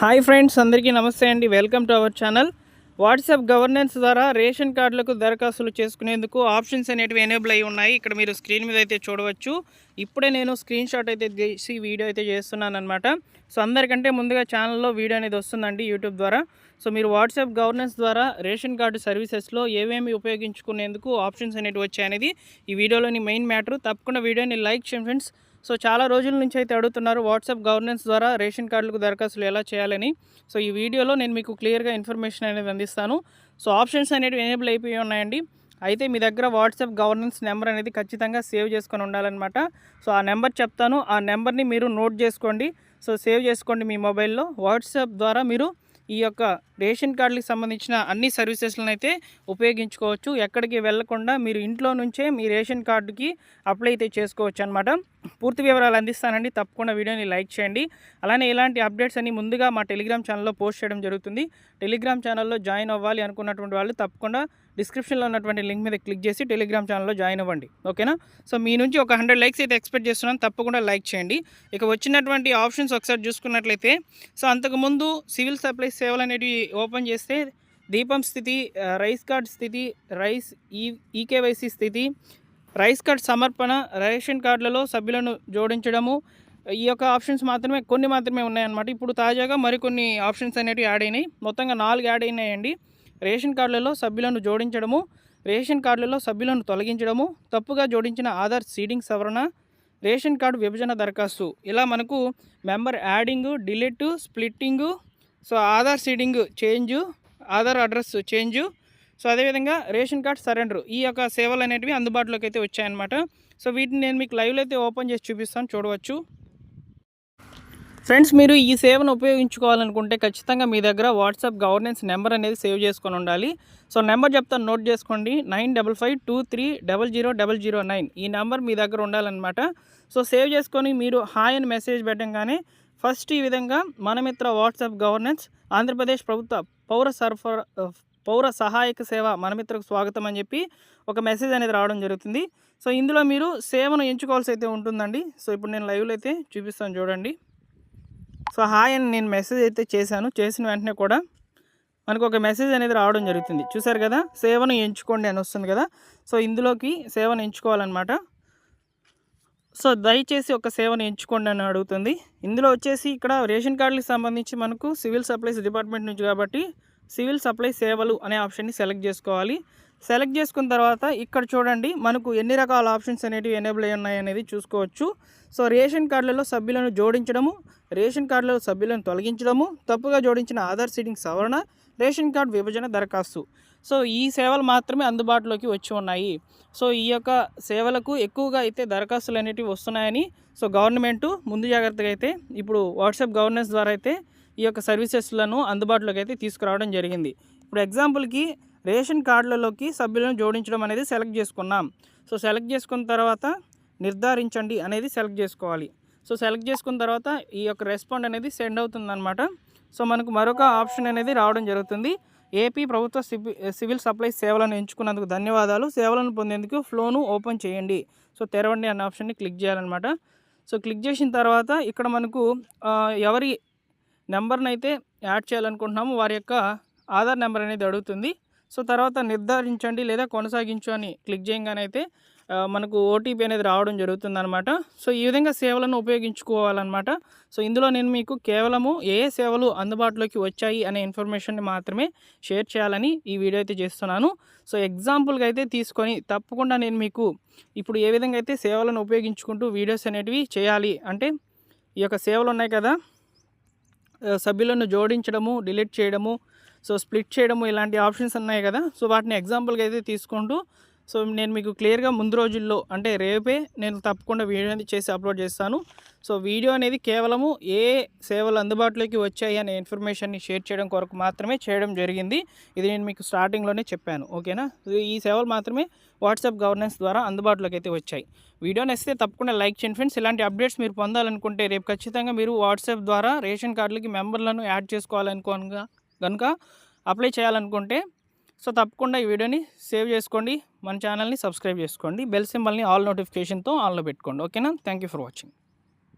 Hi friends, అందరికీ నమస్తే అండి. Welcome to our channel. WhatsApp governance ద్వారా రేషన్ కార్డులకు దరఖాస్తులు చేసుకునేందుకు ఆప్షన్స్ అనేటివి ఎనేబుల్ అయి ఉన్నాయి. ఇక్కడ మీరు స్క్రీన్ మీద అయితే చూడవచ్చు. ఇప్పుడే నేను స్క్రీన్ షాట్ అయితే తీసి వీడియో అయితే చేస్తున్నాను అనమాట. సో అందరికంటే ముందుగా ఛానల్లో వీడియో అనేది వస్తుందండి యూట్యూబ్ ద్వారా. సో మీరు వాట్సాప్ గవర్నెన్స్ ద్వారా రేషన్ కార్డు సర్వీసెస్లో ఏమేమి ఉపయోగించుకునేందుకు ఆప్షన్స్ అనేవి వచ్చాయనేది ఈ వీడియోలోని మెయిన్ మ్యాటర్. తప్పకుండా వీడియోని లైక్ చేయండి ఫ్రెండ్స్. సో చాలా రోజుల నుంచి అయితే అడుగుతున్నారు వాట్సాప్ గవర్నెన్స్ ద్వారా రేషన్ కార్డులకు దరఖాస్తులు ఎలా చేయాలని. సో ఈ వీడియోలో నేను మీకు క్లియర్గా ఇన్ఫర్మేషన్ అనేది అందిస్తాను. సో ఆప్షన్స్ అనేవి ఎనేబుల్ అయిపోయి ఉన్నాయండి. అయితే మీ దగ్గర వాట్సాప్ గవర్నెన్స్ నెంబర్ అనేది ఖచ్చితంగా సేవ్ చేసుకొని ఉండాలన్నమాట. సో ఆ నెంబర్ చెప్తాను, ఆ నెంబర్ని మీరు నోట్ చేసుకోండి. సో సేవ్ చేసుకోండి మీ మొబైల్లో. వాట్సాప్ ద్వారా మీరు ఈ యొక్క రేషన్ కార్డులకు సంబంధించిన అన్ని సర్వీసెస్లను అయితే ఉపయోగించుకోవచ్చు. ఎక్కడికి వెళ్లకుండా మీరు ఇంట్లో నుంచే మీ రేషన్ కార్డుకి అప్లై అయితే చేసుకోవచ్చు అనమాట. పూర్తి వివరాలు అందిస్తానండి. తప్పకుండా వీడియోని లైక్ చేయండి. అలానే ఇలాంటి అప్డేట్స్ అన్ని ముందుగా మా టెలిగ్రామ్ ఛానల్లో పోస్ట్ చేయడం జరుగుతుంది. టెలిగ్రామ్ ఛానల్లో జాయిన్ అవ్వాలి అనుకున్నటువంటి వాళ్ళు తప్పకుండా డిస్క్రిప్షన్లో ఉన్నటువంటి లింక్ మీద క్లిక్ చేసి టెలిగ్రామ్ ఛానల్లో జాయిన్ అవ్వండి. ఓకేనా? సో మీ నుంచి ఒక 100 లైక్స్ అయితే ఎక్స్పెక్ట్ చేస్తున్నాను. తప్పకుండా లైక్ చేయండి. ఇక వచ్చినటువంటి ఆప్షన్స్ ఒకసారి చూసుకున్నట్లయితే, సో అంతకుముందు సివిల్ సప్లైస్ సేవలు అనేవి ఓపెన్ చేస్తే దీపం స్థితి, రైస్ కార్డ్ స్థితి, ఈకేవైసీ స్థితి, రైస్ కార్డ్ సమర్పణ, రేషన్ కార్డులలో సభ్యులను జోడించడము, ఈ యొక్క ఆప్షన్స్ కొన్ని మాత్రమే ఉన్నాయన్నమాట. ఇప్పుడు తాజాగా మరికొన్ని ఆప్షన్స్ అనేవి యాడ్ అయినాయి. మొత్తంగా 4 యాడ్ అయినాయండి. రేషన్ కార్డులలో సభ్యులను జోడించడము, రేషన్ కార్డులలో సభ్యులను తొలగించడము, తప్పుగా జోడించిన ఆధార్ సీడింగ్ సవరణ, రేషన్ కార్డు విభజన దరఖాస్తు. ఇలా మనకు member adding, delete, splitting, so Aadhaar seeding change, Aadhaar address change, so అదేవిధంగా రేషన్ కార్డ్ సరెండర్, ఈ యొక్క సేవలు అనేటివి అందుబాటులోకి అయితే వచ్చాయన్నమాట. సో వీటిని నేను మీకు లైవ్లో అయితే ఓపెన్ చేసి చూపిస్తాను, చూడవచ్చు. ఫ్రెండ్స్, మీరు ఈ సేవను ఉపయోగించుకోవాలనుకుంటే ఖచ్చితంగా మీ దగ్గర వాట్సాప్ గవర్నెన్స్ నెంబర్ అనేది సేవ్ చేసుకొని ఉండాలి. సో నెంబర్ చెప్తాను, నోట్ చేసుకోండి. 9552300009 ఈ నెంబర్ మీ దగ్గర ఉండాలన్నమాట. సో సేవ్ చేసుకొని మీరు హాయ్ అని మెసేజ్ పెట్టంగానే ఫస్ట్ ఈ విధంగా మనమిత్ర వాట్సాప్ గవర్నెన్స్ ఆంధ్రప్రదేశ్ ప్రభుత్వ పౌర సహాయక సేవ మనమిత్రకు స్వాగతం అని చెప్పి ఒక మెసేజ్ అనేది రావడం జరుగుతుంది. సో ఇందులో మీరు సేవను ఎంచుకోవాల్సి అయితే ఉంటుందండి. సో ఇప్పుడు నేను లైవ్లో అయితే చూపిస్తాను, చూడండి. సో హాయ్ అని నేను మెసేజ్ అయితే చేశాను. చేసిన వెంటనే కూడా మనకు ఒక మెసేజ్ అనేది రావడం జరుగుతుంది. చూసారు కదా, సేవను ఎంచుకోండి అని వస్తుంది కదా. సో ఇందులోకి సేవను ఎంచుకోవాలన్నమాట. సో దయచేసి ఒక సేవను ఎంచుకోండి అని అడుగుతుంది. ఇందులో వచ్చేసి ఇక్కడ రేషన్ కార్డులకు సంబంధించి మనకు సివిల్ సప్లైస్ డిపార్ట్మెంట్ నుంచి కాబట్టి సివిల్ సప్లై సేవలు అనే ఆప్షన్ని సెలెక్ట్ చేసుకోవాలి. సెలెక్ట్ చేసుకున్న తర్వాత ఇక్కడ చూడండి మనకు ఎన్ని రకాల ఆప్షన్స్ అనేవి ఎనేబుల్ అయి ఉన్నాయి అనేది చూసుకోవచ్చు. సో రేషన్ కార్డులలో సభ్యులను జోడించడము, రేషన్ కార్డులలో సభ్యులను తొలగించడము, తప్పుగా జోడించిన ఆధార్ సీడింగ్ సవరణ, రేషన్ కార్డు విభజన దరఖాస్తు. సో ఈ సేవలు మాత్రమే అందుబాటులోకి వచ్చి ఉన్నాయి. సో ఈ యొక్క సేవలకు ఎక్కువగా అయితే దరఖాస్తులు అనేటివి వస్తున్నాయని సో గవర్నమెంట్ ముందు జాగ్రత్తగా అయితే ఇప్పుడు వాట్సాప్ గవర్నెన్స్ ద్వారా అయితే ఈ యొక్క సర్వీసెస్లను అందుబాటులోకి అయితే తీసుకురావడం జరిగింది. ఇప్పుడు ఎగ్జాంపుల్కి రేషన్ కార్డులలోకి సభ్యులను జోడించడం అనేది సెలెక్ట్ చేసుకున్నాం. సో సెలెక్ట్ చేసుకున్న తర్వాత నిర్ధారించండి అనేది సెలెక్ట్ చేసుకోవాలి. సో సెలెక్ట్ చేసుకున్న తర్వాత ఈ యొక్క రెస్పాండ్ అనేది సెండ్ అవుతుందన్నమాట. సో మనకు మరొక ఆప్షన్ అనేది రావడం జరుగుతుంది. ఏపీ ప్రభుత్వ సివిల్ సప్లైస్ సేవలను ఎంచుకున్నందుకు ధన్యవాదాలు. సేవలను పొందేందుకు ఫ్లోను ఓపెన్ చేయండి. సో తెరవండి అన్న ఆప్షన్ని క్లిక్ చేయాలన్నమాట. సో క్లిక్ చేసిన తర్వాత ఇక్కడ మనకు ఎవరి నెంబర్ని అయితే యాడ్ చేయాలనుకుంటున్నాము వారి యొక్క ఆధార్ నెంబర్ అనేది అడుగుతుంది. సో తర్వాత నిర్ధారించండి లేదా కొనసాగించు అని క్లిక్ చేయగానే అయితే మనకు ఓటీపీ అనేది రావడం జరుగుతుందన్నమాట. సో ఈ విధంగా సేవలను ఉపయోగించుకోవాలన్నమాట. సో ఇందులో నేను మీకు కేవలము ఏ సేవలు అందుబాటులోకి వచ్చాయి అనే ఇన్ఫర్మేషన్ని మాత్రమే షేర్ చేయాలని ఈ వీడియో అయితే చేస్తున్నాను. సో ఎగ్జాంపుల్గా అయితే తీసుకొని తప్పకుండా నేను మీకు ఇప్పుడు ఏ విధంగా అయితే సేవలను ఉపయోగించుకుంటూ వీడియోస్ అనేటివి చేయాలి అంటే ఈ యొక్క సేవలు ఉన్నాయి కదా, సభ్యులను జోడించడము, డిలీట్ చేయడము, సో స్ప్లిట్ చేయడము, ఇలాంటి ఆప్షన్స్ ఉన్నాయి కదా. సో వాటిని ఎగ్జాంపుల్గా అయితే తీసుకుంటూ సో నేను మీకు క్లియర్గా ముందు రోజుల్లో అంటే రేపే నేను తప్పకుండా వీడియో అనేది చేసి అప్లోడ్ చేస్తాను. సో వీడియో అనేది కేవలము ఏ సేవలు అందుబాటులోకి వచ్చాయి అనే ఇన్ఫర్మేషన్ని షేర్ చేయడం కొరకు మాత్రమే చేయడం జరిగింది. ఇది నేను మీకు స్టార్టింగ్లోనే చెప్పాను, ఓకేనా. ఈ సేవలు మాత్రమే వాట్సాప్ గవర్నెన్స్ ద్వారా అందుబాటులోకి అయితే వచ్చాయి. వీడియో నచ్చితే తప్పకుండా లైక్ చేయండి ఫ్రెండ్స్. ఇలాంటి అప్డేట్స్ మీరు పొందాలనుకుంటే రేపు ఖచ్చితంగా మీరు వాట్సాప్ ద్వారా రేషన్ కార్డులకి మెంబర్లను యాడ్ చేసుకోవాలనుకోనగా కనుక అప్లై చేయాలనుకుంటే సో తప్పకుండా ఈ వీడియోని సేవ్ చేసుకోండి, మన ఛానల్ని సబ్స్క్రైబ్ చేసుకోండి, బెల్ సింబల్ని ఆల్ నోటిఫికేషన్తో ఆన్లో పెట్టుకోండి. ఓకేనా? Thank you for watching.